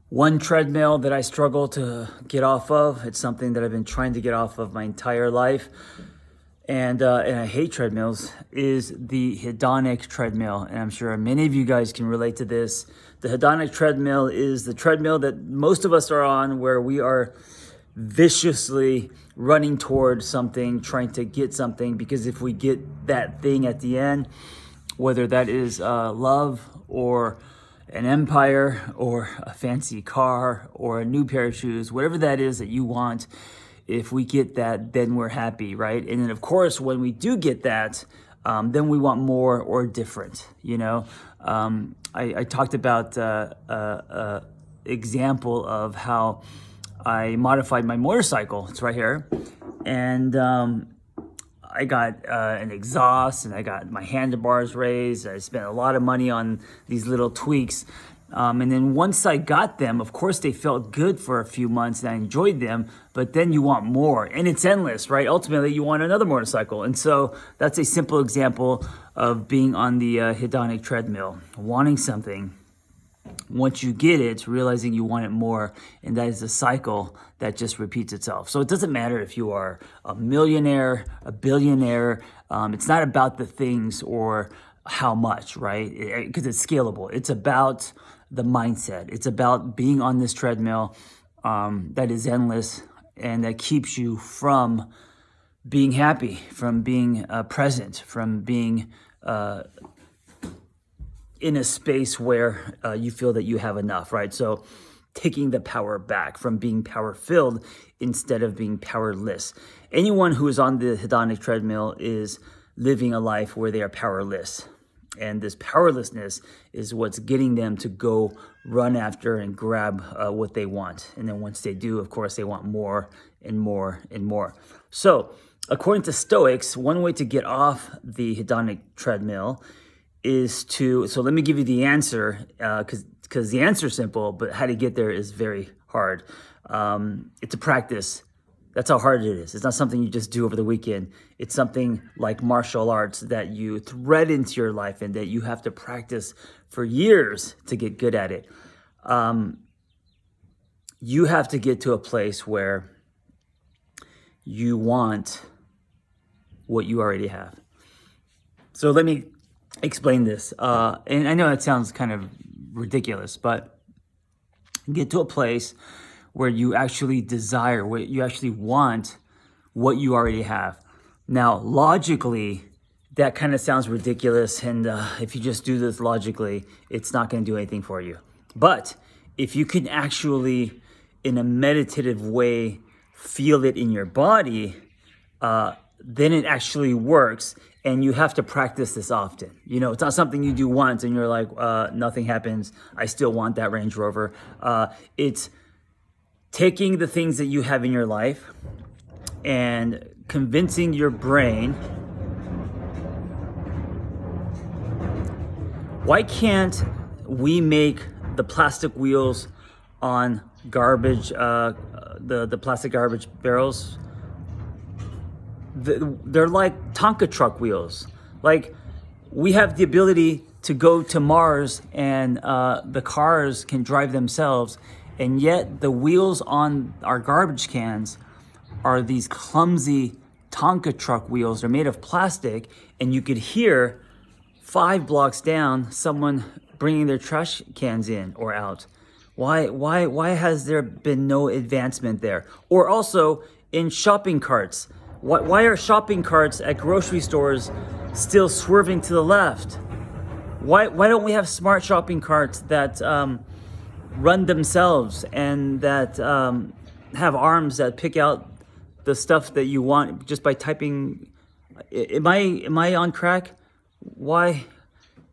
One treadmill that I struggle to get off of, it's something that I've been trying to get off of my entire life, and I hate treadmills, is the hedonic treadmill. And I'm sure many of you guys can relate to this. The hedonic treadmill is the treadmill that most of us are on, where we are viciously running towards something, trying to get something, because if we get that thing at the end, whether that is love or an empire or a fancy car or a new pair of shoes, whatever that is that you want, if we get that, then we're happy, right? And then of course, when we do get that, then we want more or different, you know? I talked about example of how I modified my motorcycle. It's right here. And I got an exhaust, and I got my handlebars raised. I spent a lot of money on these little tweaks. And then once I got them, of course, they felt good for a few months and I enjoyed them, but then you want more, and it's endless, right? Ultimately, you want another motorcycle. And so that's a simple example of being on the hedonic treadmill, wanting something. Once you get it, realizing you want it more, and that is a cycle that just repeats itself. So it doesn't matter if you are a millionaire, a billionaire. It's not about the things or how much, right? Because it's scalable. It's about the mindset. It's about being on this treadmill that is endless and that keeps you from being happy, from being present, from being in a space where you feel that you have enough, right? So taking the power back from being power-filled instead of being powerless. Anyone who is on the hedonic treadmill is living a life where they are powerless. And this powerlessness is what's getting them to go run after and grab what they want. And then once they do, of course, they want more and more and more. So according to Stoics, one way to get off the hedonic treadmill is to, so let me give you the answer, because the answer is simple, but how to get there is very hard. It's a practice. That's how hard it is. It's not something you just do over the weekend. It's something like martial arts that you thread into your life and that you have to practice for years to get good at it. You have to get to a place where you want what you already have. So let me explain this. And I know it sounds kind of ridiculous, but get to a place where you actually desire, where you actually want what you already have. Now, logically, that kind of sounds ridiculous. And if you just do this logically, it's not going to do anything for you. But if you can actually, in a meditative way, feel it in your body, then it actually works. And you have to practice this often. You know, it's not something you do once and you're like, nothing happens. I still want that Range Rover. It's taking the things that you have in your life and convincing your brain, why can't we make the plastic wheels on garbage, the plastic garbage barrels? They're like Tonka truck wheels. Like, we have the ability to go to Mars and the cars can drive themselves, and yet the wheels on our garbage cans are these clumsy Tonka truck wheels. They're made of plastic, and you could hear 5 blocks down someone bringing their trash cans in or out. Why has there been no advancement there? Or also in shopping carts. Why are shopping carts at grocery stores still swerving to the left? Why don't we have smart shopping carts that run themselves and that have arms that pick out the stuff that you want just by typing? Am I on crack? Why?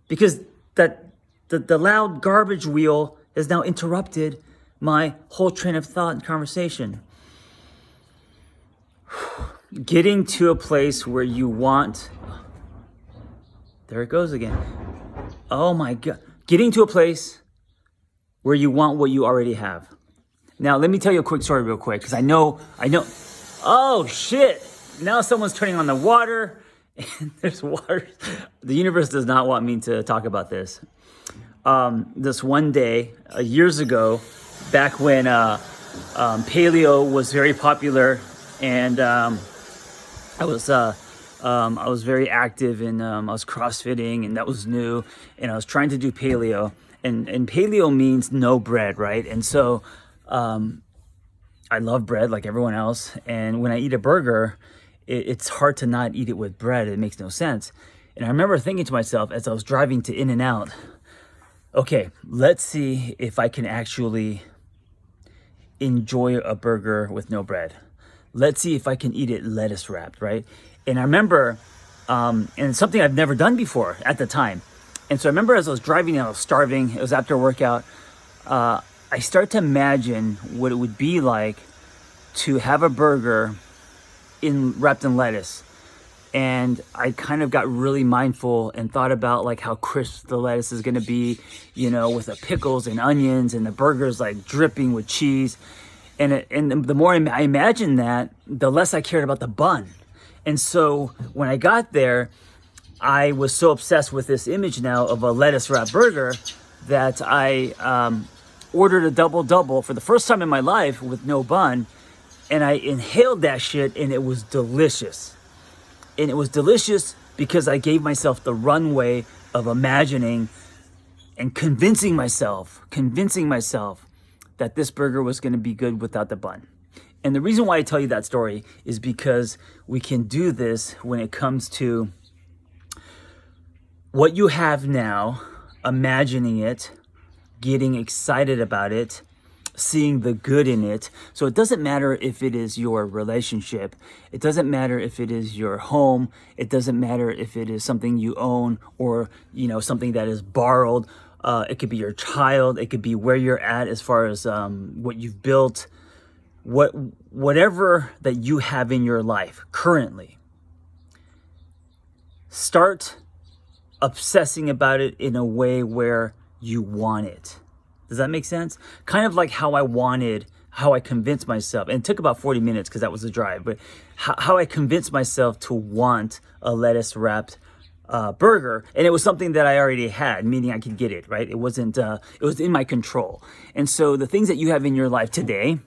Because the loud garbage wheel has now interrupted my whole train of thought and conversation. Getting to a place where you want, there it goes again. Oh my God. Getting to a place where you want what you already have. Now, let me tell you a quick story real quick, because I know. Oh shit. Now someone's turning on the water and there's water. The universe does not want me to talk about this. This one day, years ago, back when paleo was very popular, and I was very active, and I was CrossFitting, and that was new, and I was trying to do paleo, and paleo means no bread, right? And so I love bread like everyone else, and when I eat a burger, it's hard to not eat it with bread. It makes no sense. And I remember thinking to myself as I was driving to In-N-Out, okay, let's see if I can actually enjoy a burger with no bread. Let's see if I can eat it lettuce wrapped, right? And I remember, and it's something I've never done before at the time. And so I remember as I was driving and I was starving, it was after a workout, I start to imagine what it would be like to have a burger wrapped in lettuce. And I kind of got really mindful and thought about like how crisp the lettuce is going to be, with the pickles and onions, and the burger's like dripping with cheese. And the more I imagined that, the less I cared about the bun. And so when I got there, I was so obsessed with this image now of a lettuce wrapped burger that I ordered a double for the first time in my life with no bun. And I inhaled that shit, and it was delicious. And it was delicious because I gave myself the runway of imagining and convincing myself that this burger was going to be good without the bun. And the reason why I tell you that story is because we can do this when it comes to what you have now, imagining it, getting excited about it, seeing the good in it. So it doesn't matter if it is your relationship. It doesn't matter if it is your home. It doesn't matter if it is something you own or, something that is borrowed. It could be your child. It could be where you're at as far as what you've built. Whatever that you have in your life currently. Start obsessing about it in a way where you want it. Does that make sense? Kind of like how I convinced myself, and it took about 40 minutes because that was the drive, but how I convinced myself to want a lettuce wrapped burger. And it was something that I already had, meaning I could get it, right? It was in my control. And so the things that you have in your life today,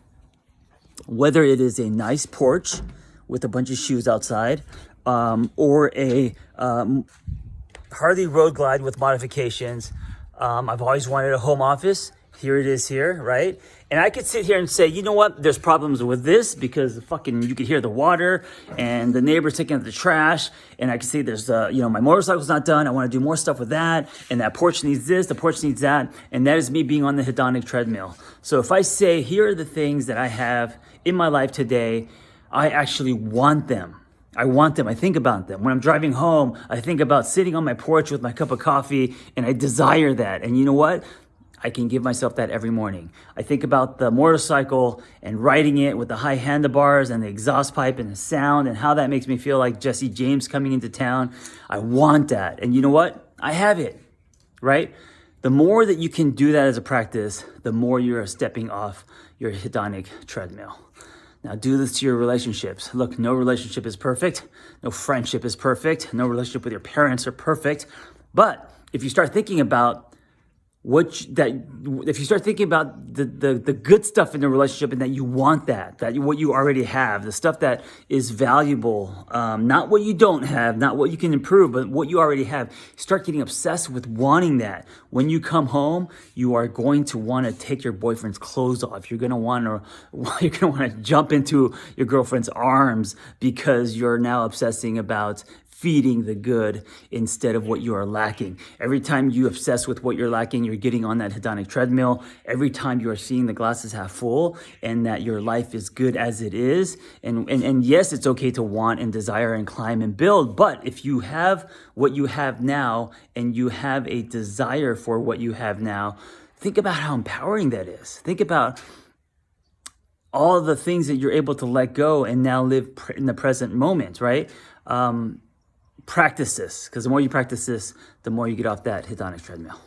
whether it is a nice porch with a bunch of shoes outside, or a Harley Road Glide with modifications. I've always wanted a home office. Here it is here, right? And I could sit here and say, you know what? There's problems with this because you could hear the water and the neighbors taking out the trash. And I could say there's, my motorcycle's not done. I want to do more stuff with that. And that porch needs this, the porch needs that. And that is me being on the hedonic treadmill. So if I say, here are the things that I have in my life today, I actually want them. I want them. I think about them. When I'm driving home, I think about sitting on my porch with my cup of coffee, and I desire that. And you know what? I can give myself that every morning. I think about the motorcycle and riding it with the high handlebars and the exhaust pipe and the sound and how that makes me feel like Jesse James coming into town. I want that. And you know what? I have it, right? The more that you can do that as a practice, the more you're stepping off your hedonic treadmill. Now do this to your relationships. Look, no relationship is perfect. No friendship is perfect. No relationship with your parents are perfect. But if you start thinking about if you start thinking about the good stuff in the relationship and that you want that what you already have, the stuff that is valuable, not what you don't have, not what you can improve, but what you already have, start getting obsessed with wanting that. When you come home, you are going to want to take your boyfriend's clothes off. You're going to want to jump into your girlfriend's arms because you're now obsessing about feeding the good instead of what you are lacking. Every time you obsess with what you're lacking, you're getting on that hedonic treadmill. Every time you are seeing the glasses half full and that your life is good as it is. And yes, it's okay to want and desire and climb and build. But if you have what you have now and you have a desire for what you have now, think about how empowering that is. Think about all the things that you're able to let go and now live in the present moment, right? Practice this, because the more you practice this, the more you get off that hedonic treadmill.